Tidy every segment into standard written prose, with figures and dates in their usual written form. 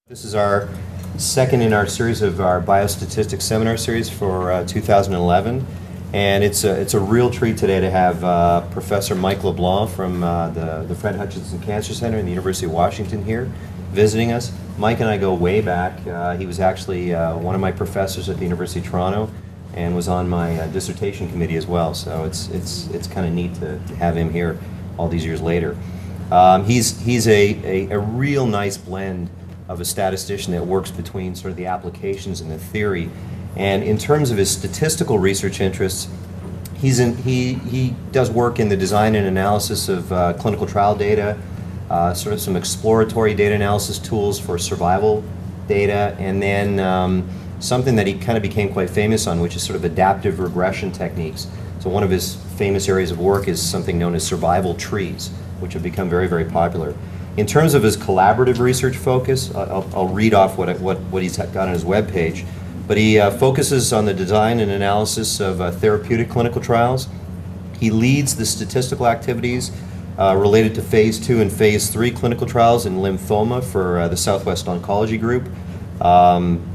This is our second in our series of our biostatistics seminar series for 2011, and it's a real treat today to have Professor Mike LeBlanc from the Fred Hutchinson Cancer Center in the University of Washington here visiting us. Mike and I go way back. He was actually one of my professors at the University of Toronto and was on my dissertation committee as well, so it's kind of neat to have him here all these years later. He's a real nice blend of a statistician that works between sort of the applications and the theory. And in terms of his statistical research interests, he does work in the design and analysis of clinical trial data, sort of some exploratory data analysis tools for survival data, and then something that he kind of became quite famous on, which is sort of adaptive regression techniques. So one of his famous areas of work is something known as survival trees, which have become very, very popular. In terms of his collaborative research focus, I'll read off what he's got on his webpage, but he focuses on the design and analysis of therapeutic clinical trials. He leads the statistical activities related to Phase 2 and Phase 3 clinical trials in lymphoma for the Southwest Oncology Group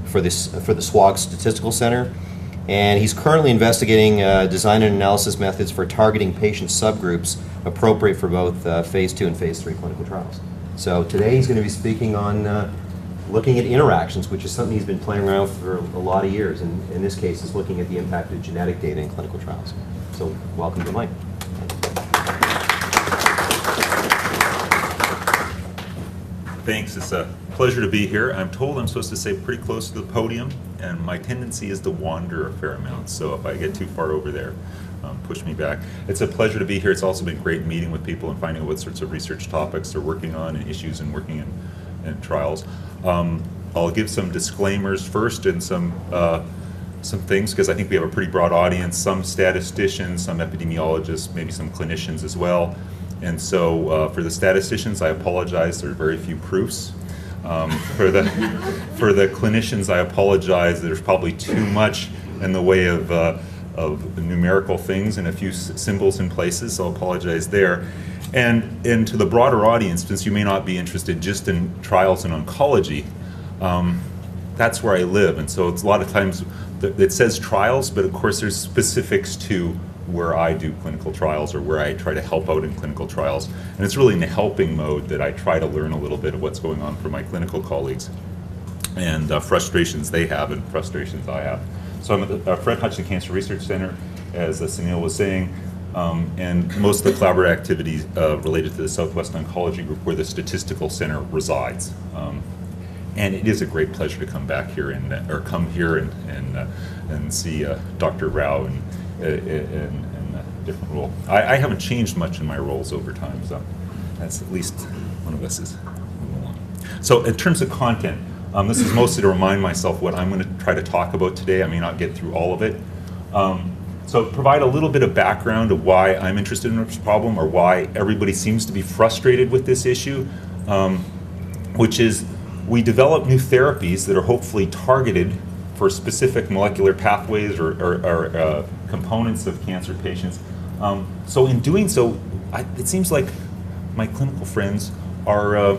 for the SWOG Statistical Center. And he's currently investigating design and analysis methods for targeting patient subgroups appropriate for both Phase 2 and Phase 3 clinical trials. So today he's going to be speaking on looking at interactions, which is something he's been playing around for a lot of years. And in this case, it's looking at the impact of genetic data in clinical trials. So welcome to Mike. Thanks. It's a pleasure to be here. I'm told I'm supposed to stay pretty close to the podium, and my tendency is to wander a fair amount. So if I get too far over there, push me back. It's a pleasure to be here. It's also been great meeting with people and finding out what sorts of research topics they're working on and issues and working in trials. I'll give some disclaimers first and some things, because I think we have a pretty broad audience, some statisticians, some epidemiologists, maybe some clinicians as well. And so for the statisticians, I apologize, there are very few proofs. For the clinicians, I apologize, there's probably too much in the way of numerical things and a few symbols in places, so I'll apologize there. And to the broader audience, since you may not be interested just in trials in oncology, that's where I live, and so it's a lot of times it says trials, but of course there's specifics to where I do clinical trials or where I try to help out in clinical trials. And it's really in the helping mode that I try to learn a little bit of what's going on for my clinical colleagues and frustrations they have and frustrations I have. So I'm at the Fred Hutchinson Cancer Research Center, as Sunil was saying, and most of the collaborative activities related to the Southwest Oncology Group, where the statistical center resides. And it is a great pleasure to come back here or come here and see Dr. Rao in a different role. I haven't changed much in my roles over time, so that's at least one of us is moving along. So in terms of content, this is mostly to remind myself what I'm going to try to talk about today. I may not get through all of it. So provide a little bit of background of why I'm interested in this problem, or why everybody seems to be frustrated with this issue, which is we develop new therapies that are hopefully targeted for specific molecular pathways or components of cancer patients. So in doing so, it seems like my clinical friends are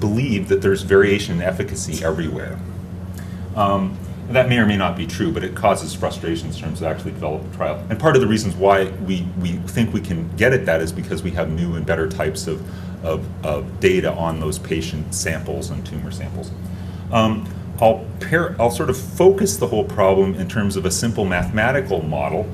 believe that there's variation in efficacy everywhere. That may or may not be true, but it causes frustrations in terms of actually developing a trial. And part of the reasons why we think we can get at that is because we have new and better types of data on those patient samples and tumor samples. I'll sort of focus the whole problem in terms of a simple mathematical model,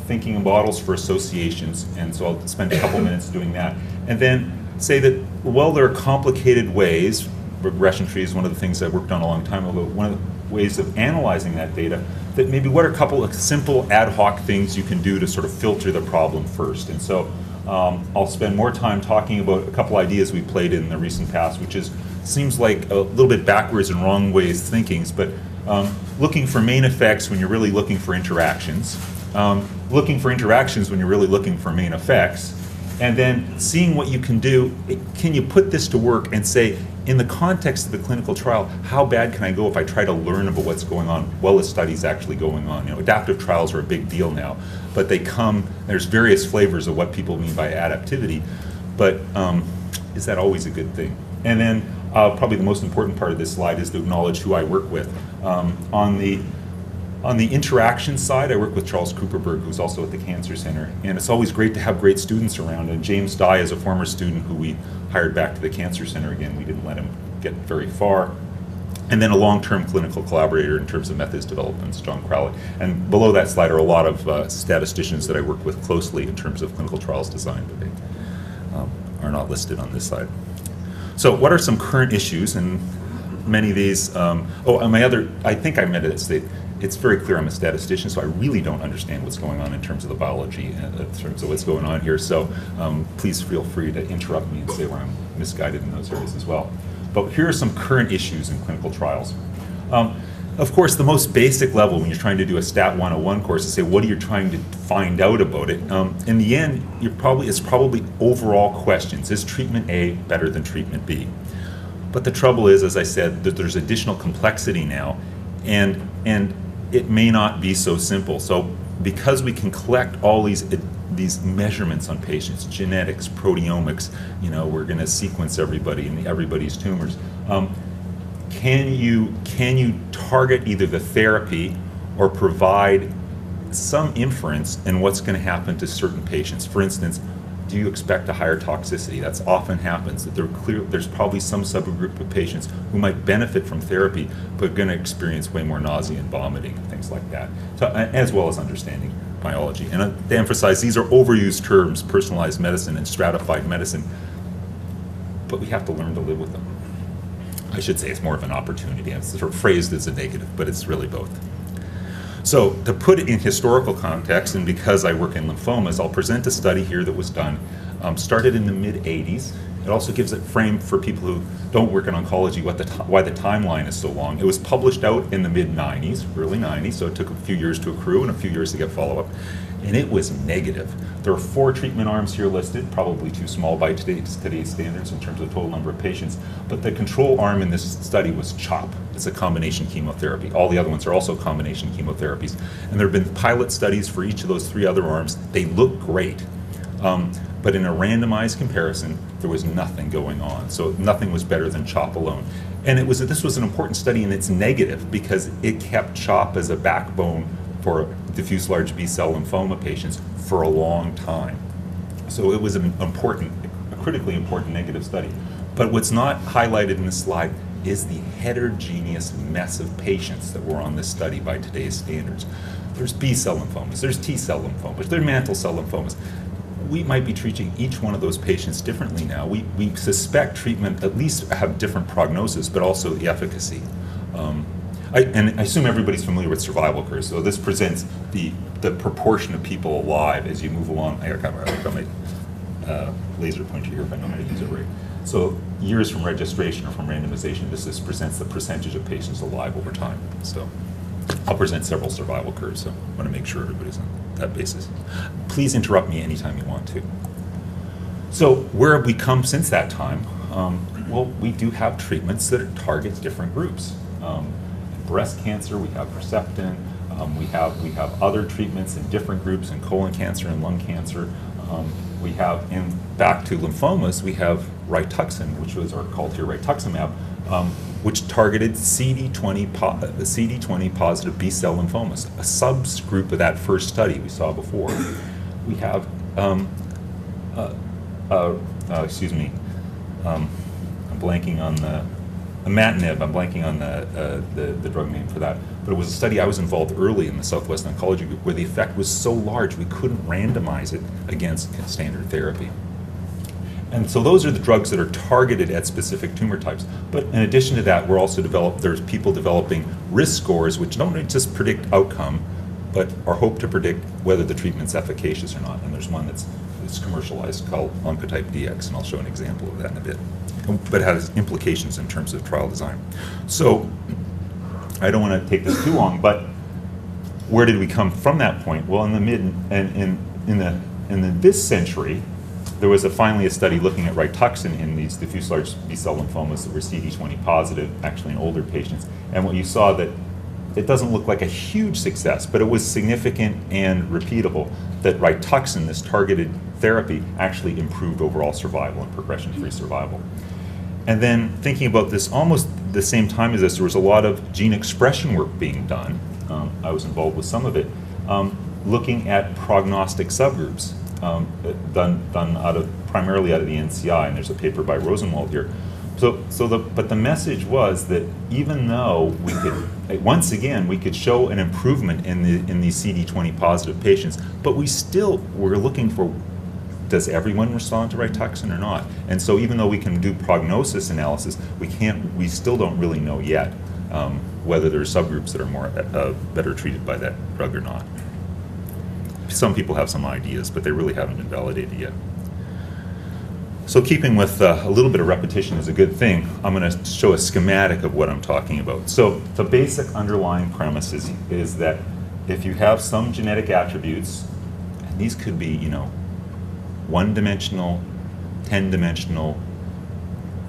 thinking in models for associations, and so I'll spend a couple minutes doing that. And then say that, well, there are complicated ways, regression tree is one of the things I worked on a long time ago, one of the ways of analyzing that data, that maybe what are a couple of simple ad hoc things you can do to sort of filter the problem first. And so I'll spend more time talking about a couple ideas we played in the recent past, which seems like a little bit backwards and wrong ways of thinking, but looking for main effects when you're really looking for interactions, looking for interactions when you're really looking for main effects, and then seeing what you can do. Can you put this to work and say, in the context of the clinical trial, how bad can I go if I try to learn about what's going on while the study's actually going on? You know, adaptive trials are a big deal now, but there's various flavors of what people mean by adaptivity, but is that always a good thing? And then probably the most important part of this slide is to acknowledge who I work with. On the interaction side, I work with Charles Cooperberg, who's also at the Cancer Center, and it's always great to have great students around. And James Dye is a former student who we hired back to the Cancer Center again. We didn't let him get very far. And then a long-term clinical collaborator in terms of methods development, John Crowley. And below that slide are a lot of statisticians that I work with closely in terms of clinical trials design, but they are not listed on this slide. So what are some current issues? And many of these, I think I meant to state, it's very clear I'm a statistician, so I really don't understand what's going on in terms of the biology, in terms of what's going on here. So please feel free to interrupt me and say where I'm misguided in those areas as well. But here are some current issues in clinical trials. Of course, the most basic level when you're trying to do a Stat 101 course is say, what are you trying to find out about it? In the end, it's probably overall questions. Is treatment A better than treatment B? But the trouble is, as I said, that there's additional complexity now, and it may not be so simple. So because we can collect all these measurements on patients, genetics, proteomics, we're going to sequence everybody and everybody's tumors. Can you target either the therapy or provide some inference in what's going to happen to certain patients? For instance, do you expect a higher toxicity? That's often happens, that there's probably some subgroup of patients who might benefit from therapy but are going to experience way more nausea and vomiting and things like that, so, as well as understanding biology. And to emphasize, these are overused terms, personalized medicine and stratified medicine, but we have to learn to live with them. I should say it's more of an opportunity. It's sort of phrased as a negative, but it's really both. So to put it in historical context, and because I work in lymphomas, I'll present a study here that was done, started in the mid-'80s. It also gives a frame for people who don't work in oncology why the timeline is so long. It was published out in the mid-'90s, early '90s, so it took a few years to accrue and a few years to get follow-up. And it was negative. There are 4 treatment arms here listed, probably too small by today's standards in terms of the total number of patients, but the control arm in this study was CHOP. It's a combination chemotherapy. All the other ones are also combination chemotherapies. And there have been pilot studies for each of those 3 other arms. They look great. But in a randomized comparison, there was nothing going on. So nothing was better than CHOP alone. And this was an important study, and it's negative because it kept CHOP as a backbone for diffuse large B-cell lymphoma patients for a long time. So it was a critically important negative study. But what's not highlighted in this slide is the heterogeneous mess of patients that were on this study by today's standards. There's B-cell lymphomas, there's T-cell lymphomas, there's mantle cell lymphomas. We might be treating each one of those patients differently now. We suspect treatment at least have different prognosis, but also the efficacy. I assume everybody's familiar with survival curves, so this presents the proportion of people alive as you move along. I got my laser pointer here if I know how to use it right. So years from registration or from randomization, this presents the percentage of patients alive over time. So I'll present several survival curves, so I want to make sure everybody's on that basis. Please interrupt me anytime you want to. So where have we come since that time? Well, we do have treatments that target different groups. Breast cancer, we have Herceptin. We have other treatments in different groups in colon cancer and lung cancer. We have, back to lymphomas, we have Rituxan, which was called here rituximab, which targeted CD20 positive B-cell lymphomas, a subgroup of that first study we saw before. We have, I'm blanking on the imatinib. I'm blanking on the drug name for that. But it was a study I was involved early in the Southwest Oncology Group where the effect was so large we couldn't randomize it against standard therapy. And so those are the drugs that are targeted at specific tumor types. But in addition to that, there's people developing risk scores which don't just predict outcome, but are hoped to predict whether the treatment's efficacious or not. And there's one that's commercialized called Oncotype DX, and I'll show an example of that in a bit. But it has implications in terms of trial design. So I don't want to take this too long, but where did we come from that point? Well, in this century, there was finally a study looking at Rituxan in these diffuse large B-cell lymphomas that were CD20 positive, actually in older patients. And what you saw that it doesn't look like a huge success, but it was significant and repeatable that Rituxan, this targeted therapy, actually improved overall survival and progression-free survival. And then thinking about this almost the same time as this, there was a lot of gene expression work being done. I was involved with some of it, looking at prognostic subgroups done primarily out of the NCI, and there's a paper by Rosenwald here. But the message was that even though we could, once again, we could show an improvement in these CD20 positive patients, but we're looking for, does everyone respond to Rituxan or not? And so even though we can do prognosis analysis, we still don't really know yet whether there are subgroups that are better treated by that drug or not. Some people have some ideas, but they really haven't been validated yet. So keeping with a little bit of repetition is a good thing, I'm going to show a schematic of what I'm talking about. So the basic underlying premise is that if you have some genetic attributes, and these could be, one-dimensional, 10-dimensional,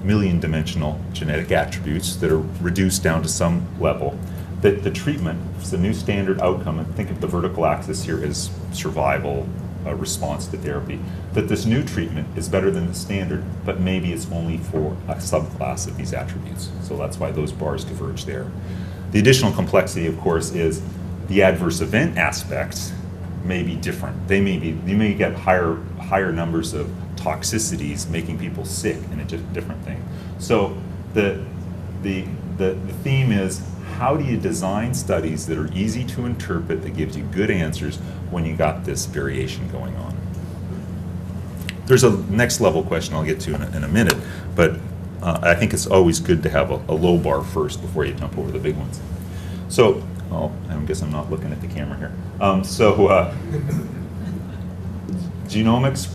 million-dimensional genetic attributes that are reduced down to some level, that the treatment is the new standard outcome, and think of the vertical axis here as survival, a response to therapy, that this new treatment is better than the standard, but maybe it's only for a subclass of these attributes. So that's why those bars diverge there. The additional complexity, of course, is the adverse event aspects may be different. You may get higher numbers of toxicities making people sick in a different thing. So the theme is, how do you design studies that are easy to interpret, that gives you good answers when you got this variation going on? There's a next level question I'll get to in a minute, but I think it's always good to have a low bar first before you jump over the big ones. So, I guess I'm not looking at the camera here. Genomics